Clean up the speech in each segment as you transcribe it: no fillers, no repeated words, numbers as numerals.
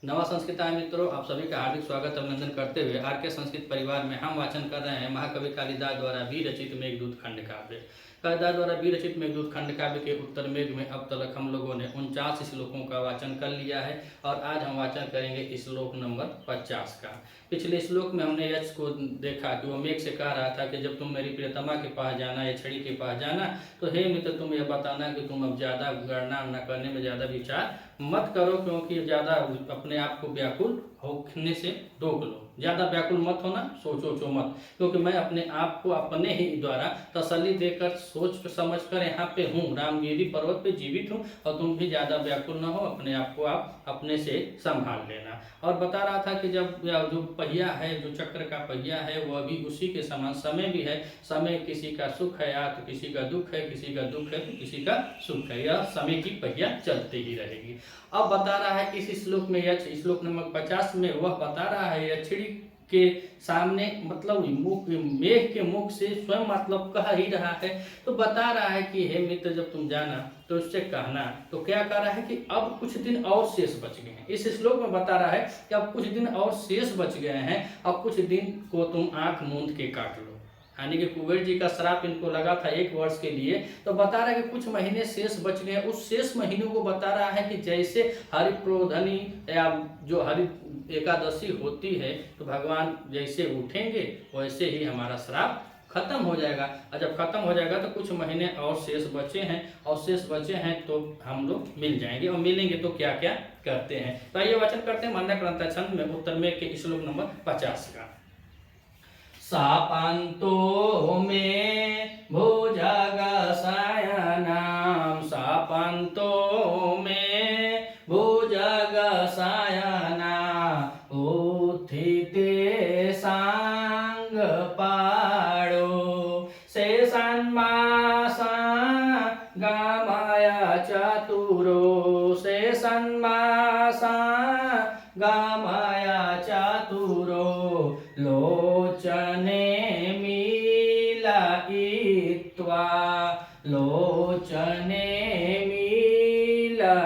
नवा संस्कृताय मित्रों, आप सभी का हार्दिक स्वागत अभिनंदन करते हुए आर के संस्कृत परिवार में हम वाचन कर रहे हैं महाकवि कालिदास द्वारा विरचित मेघदूत खंड काव्य। कालिदास द्वारा विरचित मेघदूत खंड काव्य के उत्तर मेघ में अब तक हम लोगों ने 49 श्लोकों का वाचन कर लिया है और आज हम वाचन करेंगे श्लोक नंबर 50 का। पिछले श्लोक में हमने यक्ष को देखा कि वो मेघ से कह रहा था कि जब तुम मेरी प्रियतमा के पास जाना या छड़ी के पास जाना तो हे मित्र, तुम यह बताना कि तुम अब ज़्यादा गणना न करने में ज़्यादा विचार मत करो, क्योंकि ज़्यादा अपने आप को व्याकुल होने से रोक लो। ज़्यादा व्याकुल मत होना, सोचो मत, क्योंकि मैं अपने आप को अपने ही द्वारा तसल्ली देकर सोच समझ कर यहाँ पे हूँ, रामगिरी पर्वत पे जीवित हूँ और तुम भी ज़्यादा व्याकुल न हो, अपने आप को आप अपने से संभाल लेना। और बता रहा था कि जब जो पहिया है, जो चक्र का पहिया है, वह भी उसी के समान समय भी है। समय किसी का सुख है या तो किसी का दुख है, किसी का दुख है तो किसी का सुख है, यह समय की पहिया चलती ही रहेगी। अब बता रहा है इस श्लोक में, यक्ष श्लोक नंबर 50 में वह बता रहा है यक्षिणी के सामने, मतलब मेघ के मुख से स्वयं मतलब कह ही रहा है। तो बता रहा है कि हे मित्र, जब तुम जाना तो उससे कहना। तो क्या कह रहा है कि अब कुछ दिन और शेष बच गए हैं। इस श्लोक में बता रहा है कि अब कुछ दिन और शेष बच गए हैं, अब कुछ दिन को तुम आंख मूंद के काट लो। यानी कि कुबेर जी का श्राप इनको लगा था 1 वर्ष के लिए, तो बता रहा है कि कुछ महीने शेष बच गए। उस शेष महीनों को बता रहा है कि जैसे हरिप्रोधनी या जो हरि एकादशी होती है तो भगवान जैसे उठेंगे वैसे ही हमारा श्राप खत्म हो जाएगा। और जब खत्म हो जाएगा तो कुछ महीने और शेष बचे हैं, और शेष बचे हैं तो हम लोग मिल जाएंगे, और मिलेंगे तो क्या क्या करते हैं। तो आइए वाचन करते हैं मान्यक्रंता छंद में उत्तर में के श्लोक नंबर 50 का। सापान्तो में भुजगशयनां, सापान्तो में भुजगशयना, उत्थिते सांगपाणो, शेषन्मासा गामाय चतुरो, शेषन्मासा गामाय चतुरो, लोचने मीलयित्वा, लोचने मीलयित्वा,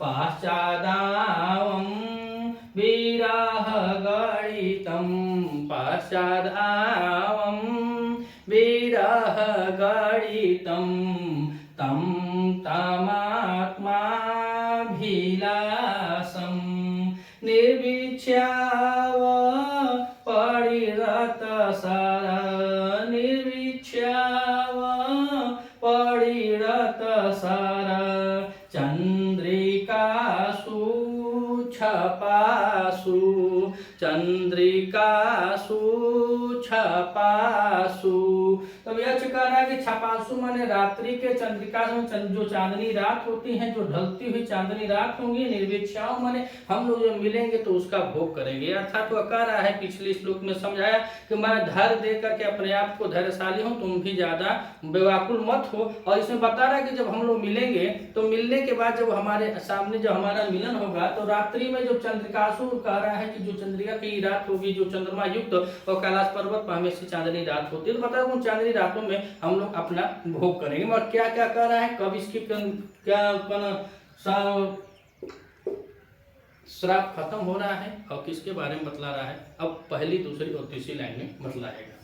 पश्चादावं विरहगणितं, पश्चादावं विरहगणितं, तं तमात्माभिलाषं निर्विच्याव परिरतसर, निर्विच्याव परिरतसर, चंद्रिकासु छपासु, चंद्रिकासु छपासु। तो यह कह रहा है कि छपासु माने रात्रि के, चंद्रिका जो चांदनी रात होती है, जो ढलती हुई चांदनी रात होंगी, निर्विच्याओं माने हम लोग जब मिलेंगे तो उसका भोग करेंगे। अर्थात वह कह रहा है, पिछले श्लोक में समझाया कि मैं धैर्य दे करके अपने आप को धैर्यशाली हूँ, तुम भी ज्यादा बेवाकुल मत हो। और इसमें बता रहा है कि जब हम लोग मिलेंगे तो मिलने के बाद जब हमारे सामने जब हमारा मिलन होगा तो रात्रि में जो चंद्रिकासु कह रहा है कि जो चंद्रिका की रात होगी, जो चंद्रमा युक्त और कैलाश पर्वत पर हमेशा चांदनी रात होती है, तो बता उन चांदनी रातों में हम लोग अपना भोग करेंगे। और क्या क्या कह रहा है, कब इसकी क्या श्राप खत्म हो रहा है और किसके बारे में बतला रहा है, अब पहली दूसरी और तीसरी लाइन में बतलाएगा।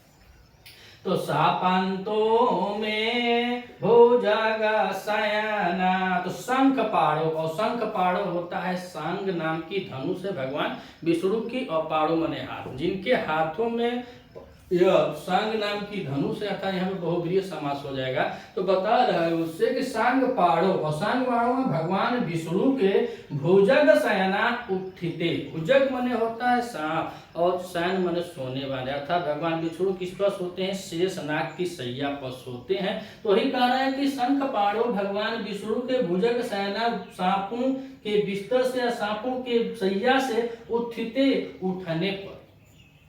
तो सापान्तो में भुजगशयना, तो शंख पाड़ो, और शंख पाड़ो होता है सांग नाम की धनुष है भगवान विष्णु की, और पाड़ो मने हाथ, जिनके हाथों में यह सांग नाम की धनुष है, अर्थात यहाँ पे बहुब्रीहि समास हो जाएगा। तो बता रहा है उससे कि सांग पाड़ो, और सांग पाड़ो में भगवान विष्णु के भुजग शयना उत्थिते, भुजग मने होता है सांप और शयन मने सोने वाले, अर्थात भगवान विष्णु किस पर सोते हैं, शेष नाग की सैया पर सोते हैं। तो ही कह रहा है कि शंख पाड़ो भगवान विष्णु के भुजग शयना, सांपों के बिस्तर से, सांपों के सैया से, उत्थिते उठने पर,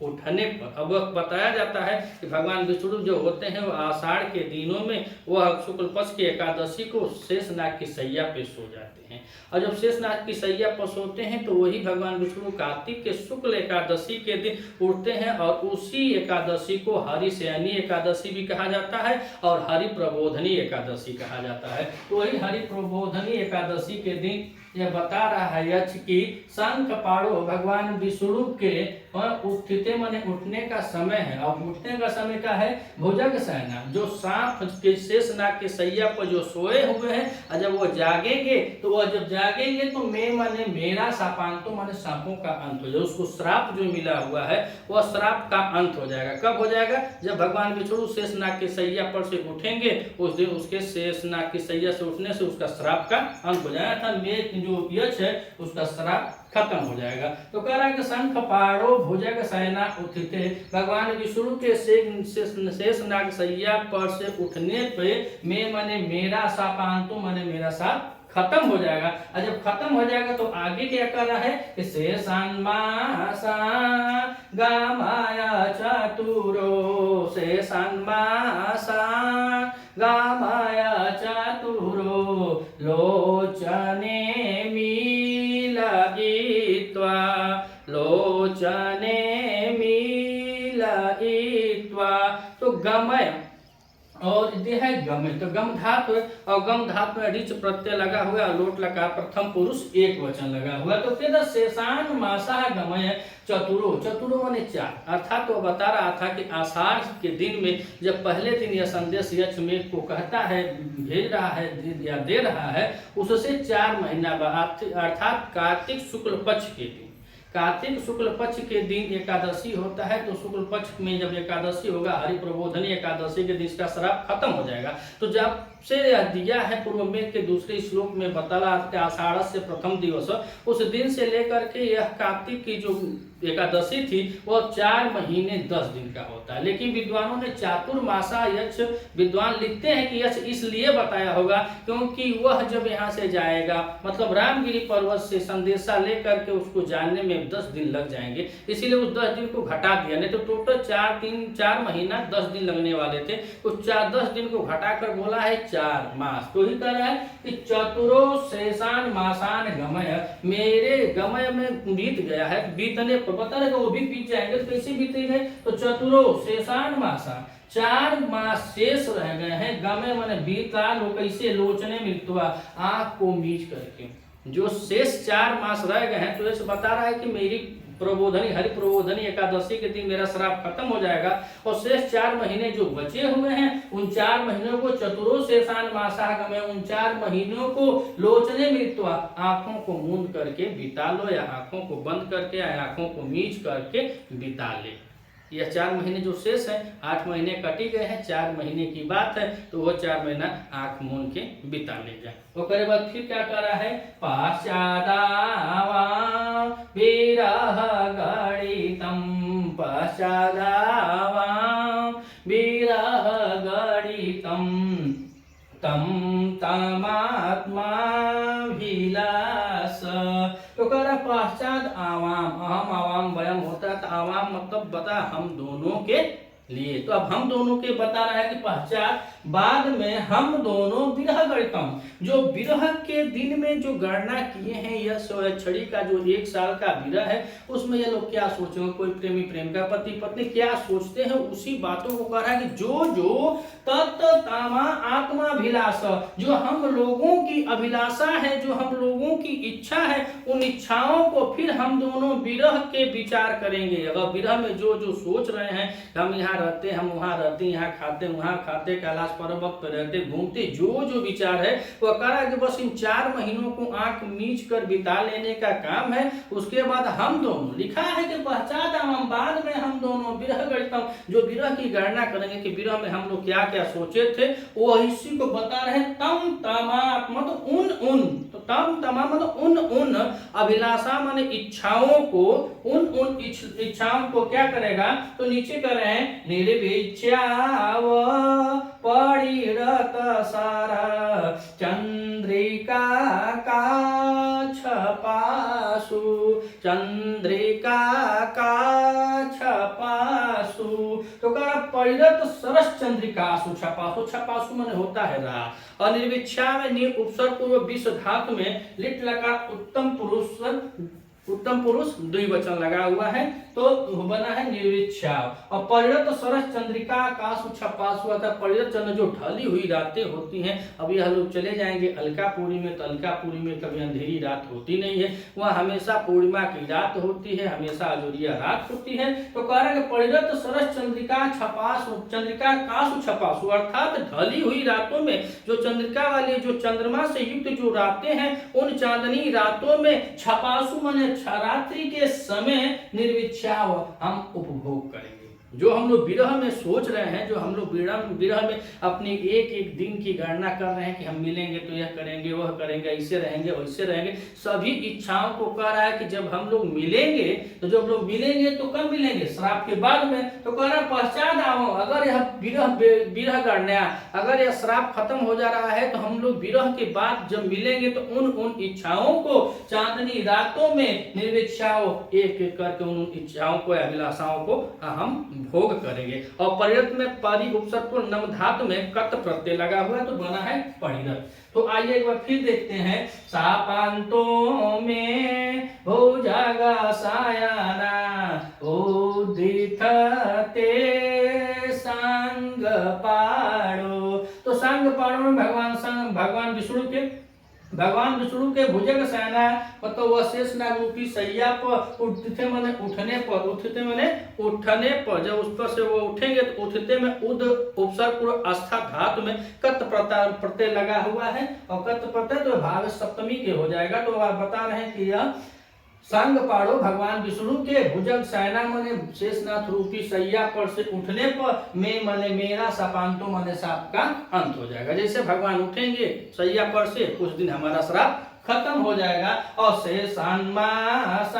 उठने पर। अब वह बताया जाता है कि भगवान विष्णु जो होते हैं वो आषाढ़ के दिनों में वह शुक्ल पक्ष की एकादशी को शेषनाग की सैया पे सो जाते हैं, और जब शेषनाग की सैया पर सोते हैं तो वही भगवान विष्णु कार्तिक के शुक्ल एकादशी के दिन उठते हैं, और उसी एकादशी को हरिशयनी एकादशी भी कहा जाता है और हरि प्रबोधनी एकादशी कहा जाता है। तो वही हरि प्रबोधनी एकादशी के दिन यह बता रहा है यक्ष कि शंख पाड़ो भगवान विष्णु के उत्थिते माने उठने का समय है। अब उठने का समय का है भुजग शयना, जो सांप के शेषनाग के सैया पर जो सोए हुए हैं, और जब वो जागेंगे तो वह जब जागेंगे तो मैं माने मेरा शापांतो माने सांपों का अंत हो जाएगा। उसको श्राप जो मिला हुआ है वह श्राप का अंत हो जाएगा। कब हो जाएगा? जब भगवान विष्णु शेषनाग के सैया पर से उठेंगे, उस दिन उसके शेषनाग की सैया से उठने से उसका श्राप का अंत हो जाएगा, था मैं जो यक्ष है उसका श्राप खत्म हो जाएगा। तो कह रहा है कि शंख पाड़ो भुजग शयना उत्थिते, भगवान विष्णु के शेषनाग सैया पर से उठने पे मैं माने मेरा शापांतो माने मेरा शाप खत्म हो जाएगा। और जब खत्म हो जाएगा तो आगे क्या कर रहा है कि शेषान मासा गामाया चतुरो, शेषान मासा गामाया चतुरो लोचने मिलयित्वा, लोचने मिलयित्वा। तो गमय और ये है गम, तो गम धातु, और गम धातु में ऋच प्रत्यय लगा हुआ, लोट लगा प्रथम पुरुष एक वचन लगा हुआ। तो फिर शेषान मासा गमय चतुरो, चतुरो माने चार, अर्थात वो बता रहा था कि आषाढ़ के दिन में जब पहले दिन यह संदेश यक्ष मेघ को कहता है, भेज रहा है या दे रहा है, उससे 4 महीना बाद अर्थात कार्तिक शुक्ल पक्ष के दिन, कार्तिक शुक्ल पक्ष के दिन एकादशी होता है। तो शुक्ल पक्ष में जब एकादशी होगा, हरि प्रबोधनी एकादशी के दिन इसका श्राप खत्म हो जाएगा। तो जब से दिया है पूर्व में के दूसरे श्लोक में बताला आषाढ़ से प्रथम दिवस, उस दिन से लेकर के यह कार्तिक की जो एकादशी थी वह 4 महीने 10 दिन का होता है। लेकिन विद्वानों ने चातुर्मासा यक्ष, विद्वान लिखते हैं कि यक्ष इसलिए बताया होगा क्योंकि वह जब यहाँ से जाएगा, मतलब रामगिरी पर्वत से संदेशा लेकर के उसको जानने में 10 दिन लग जाएंगे, इसीलिए उस 10 दिन को घटा दिया। नहीं तो टोटल 4 महीना 10 दिन लगने वाले थे, तो 10 दिन को घटाकर बोला है 4 मास। तो ही कह रहा है कि चतुरो शेषान मासान गमय, मेरे गमय में बीत गया है, बीतने पर पता रहेगा वो भी बीत जाएंगे। तो कैसे बीतेंगे? तो चतुरो शेषान मासा, 4 मास शेष रह गए हैं, गमय माने बीता, वो कैसे लोचने मिलतुआ, आंख को मीच करके, जो शेष 4 मास रह गए हैं। तो ऐसे बता रहा है कि मेरी प्रबोधनी, हरि प्रबोधनी एकादशी के दिन मेरा श्राप खत्म हो जाएगा, और शेष 4 महीने जो बचे हुए हैं उन 4 महीनों को चतुरो शेषान मासागमय, उन 4 महीनों को लोचने मृत्वा, आंखों को मूंद करके बिता लो, या आंखों को बंद करके या आंखों को मीच करके बिता ले। यह 4 महीने जो शेष है, 8 महीने कटी गए हैं, 4 महीने की बात है, तो वो 4 महीना आंख मूंद के बिता ले जाए। वो करे बाद फिर क्या कर रहा है? पश्चादावा विरह गणितम, पश्चादावा विरह गणितम तम तमात्मा विलास। तो कह रहा पश्चात आवाम, अहम आवाम वयम होता है, तो आवाम मतलब बता हम दोनों के लिए। तो अब हम दोनों के बता रहा है कि पश्चात बाद में हम दोनों विरह गणितम, जो विरह के दिन में जो गणना किए हैं, यह छड़ी का जो 1 साल का विरह है, उसमें ये लोग क्या सोचेंगे, कोई प्रेमी प्रेमिका, पति पत्नी क्या सोचते हैं, उसी बातों को कह रहा है कि जो जो तत्तामा आत्माभिलाष, जो हम लोगों की अभिलाषा है, जो हम लोगों की इच्छा है, उन इच्छाओं को फिर हम दोनों विरह के विचार करेंगे। अगर विरह में जो जो सोच रहे हैं, हम यहाँ रहते, हम वहाँ रहते, यहाँ खाते वहाँ खाते, कैलाश पर्वत पर रहते घूमते, जो जो विचार है वो कह रहा है कि बस इन 4 महीनों को आंख मीच कर बिता लेने का काम है। उसके बाद हम दोनों, लिखा है कि पश्चात हम, बाद में हम दोनों विरह गणितम, जो विरह की गणना करेंगे कि विरह में हम लोग क्या क्या सोचे थे, वो इसी को बता रहे। तम तमा मतलब उन, तो तम तमा मतलब उन अभिलाषा माने इच्छाओं को, उन इच्छाओं को क्या करेगा? तो नीचे कर रहे हैं निर्विच्याव परिरत सारा चंद्रिका का छपासु, चंद्रिका का छपासु। तो कहा परिरत सरस चंद्रिकासु, छपासु, छपासु माने होता है रात, और निर्विच्छा में उपसर्ग पूर्व विश्व धातु में लिट लकार उत्तम पुरुष उत्तम पुरुष द्विवचन लगा हुआ है तो बना है निर्विच्छाव। और परिणत सरस चंद्रिका आकाश छपासु आता है। परिणत चंद्र जो ढली हुई रातें होती हैं, अब यह लोग चले जाएंगे अलकापुरी में, तो अलकापुरी में कभी अंधेरी रात होती नहीं है, वह हमेशा पूर्णिमा की रात होती है, हमेशा अजोरिया रात होती है। तो कह रहे हैं परिणत सरस चंद्रिका छपासु, चंद्रिका आकाश छपासु अर्थात ढली हुई रातों में जो चंद्रिका वाली जो चंद्रमा से युक्त जो रातें हैं, उन चांदनी रातों में छपासु माने रात्रि के समय निर्विच्छाव हम उपभोग करेंगे। जो हम लोग विरह में सोच रहे हैं, जो हम लोग विरह में अपनी एक एक दिन की गणना कर रहे हैं कि हम मिलेंगे तो यह करेंगे वह करेंगे, ऐसे रहेंगे वैसे रहेंगे, सभी इच्छाओं को कह रहा है कि जब हम लोग मिलेंगे तो जब लोग मिलेंगे तो कब मिलेंगे? श्राप के बाद में। तो कह रहा है पश्चात आओ, अगर यह विरह गणना, अगर यह श्राप खत्म हो जा रहा है तो हम लोग विरह के बाद जब मिलेंगे तो उन इच्छाओं को चांदनी रातों में निर्विच्छाओ एक एक करके उन इच्छाओं को अभिलाषाओं को हम भोग करेंगे। और परिणत में परि उपसर्ग को नम धातु में कत प्रत्यय लगा हुआ है तो बना है परिणत। तो आइए एक बार फिर देखते हैं। सापांतों में भुजग सायना उदितते संग पाड़ो। तो संग पाड़ो में भगवान विष्णु के भुजग सेना मतलब वह शेष नाग रूपी सैया पर उठते माने उठने पर, उठते माने उठने पर, जब उस पर से वो उठेंगे तो उठते में उद उपसर्ग पूर्व आस्था धातु में कत प्रत्यय लगा हुआ है और कत प्रत्यय तो भाव सप्तमी के हो जाएगा। तो आप बता रहे हैं कि यह संग पाड़ो भगवान विष्णु के भुजग शयना माने शेषनाथ रूपी सैया पर से उठने पर में माने मेरा सपांतो माने साप का अंत हो जाएगा। जैसे भगवान उठेंगे सैया पर से कुछ दिन हमारा श्राप खत्म हो जाएगा। और शेषान्मासा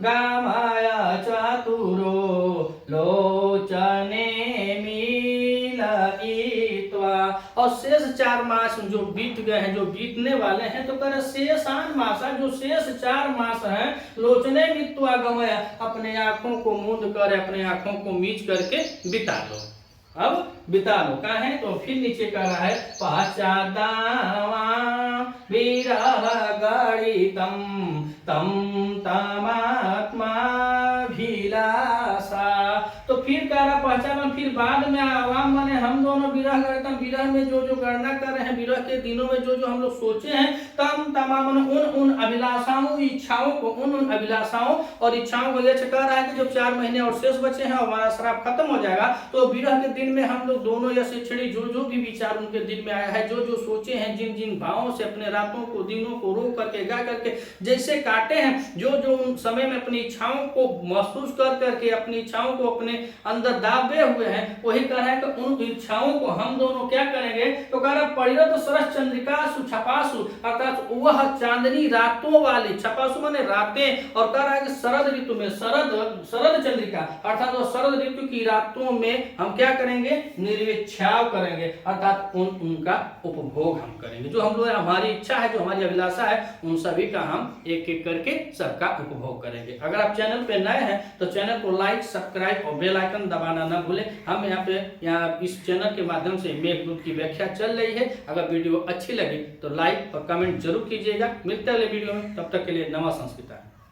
गामाया चतुरो लोचने और शेष 4 मास जो बीत गए हैं, जो बीतने वाले हैं, तो कह रहे शेषान मासा, जो शेष 4 मास हैं, लोचने मित्वा गमया, अपने आंखों को मूंद कर अपने आंखों को मीच करके बिता लो। अब बिता लो कहा है तो फिर नीचे कह रहा है पश्चादावा विरह गणितम तम तमात्मा भिलासा। तो फिर कह रहा पहचान, फिर बाद में आवाम माने हम दोनों विरह गणितम, विरह में जो जो गणना कर रहे हैं, विरह के दिनों में जो जो हम लोग सोचे हैं, तम तमाम उन अभिलाषाओं इच्छाओं को, उन अभिलाषाओं और इच्छाओं को जैसे कह रहा है कि जब 4 महीने और शेष बचे हैं और हमारा श्राप खत्म हो जाएगा तो विरह के दिन में हम लोग दोनों या शिक्षणी जो जो भी विचार उनके दिल में आया है, जो जो सोचे हैं, जिन जिन भावों से अपने रातों को दिनों को रो करके गा करके जैसे काटे हैं, जो जो उन समय में अपनी इच्छाओं को महसूस कर करके अपनी इच्छाओं को अपने अंदर दाबे हुए हैं, वही कह रहा है कि उन इच्छाओं को हम दोनों क्या करेंगे। तो कह रहा परिणत सरस चंद्रिका छपासु अर्थात वह चांदनी रातों वाली, छपासु माने रातें, और कह रहा है कि शरद ऋतु में शरद चंद्रिका अर्थात वो शरद ऋतु की रातों में हम क्या करेंगे, निर्विच्छाव करेंगे, अर्थात उनका उपभोग हम करेंगे। जो हम लोग हमारी इच्छा है, जो हमारी अभिलाषा है, उन सभी का हम एक एक करके सबका उपभोग करेंगे। अगर आप चैनल पे नए हैं तो चैनल को लाइक, सब्सक्राइब और बेल आइकन दबाना न भूलें। हम यहाँ इस चैनल के माध्यम से मेघदूत की व्याख्या चल रही है। अगर वीडियो अच्छी लगी तो लाइक और कमेंट जरूर कीजिएगा। मिलते हैं अगले वीडियो में, तब तक के लिए नमः संस्कृता।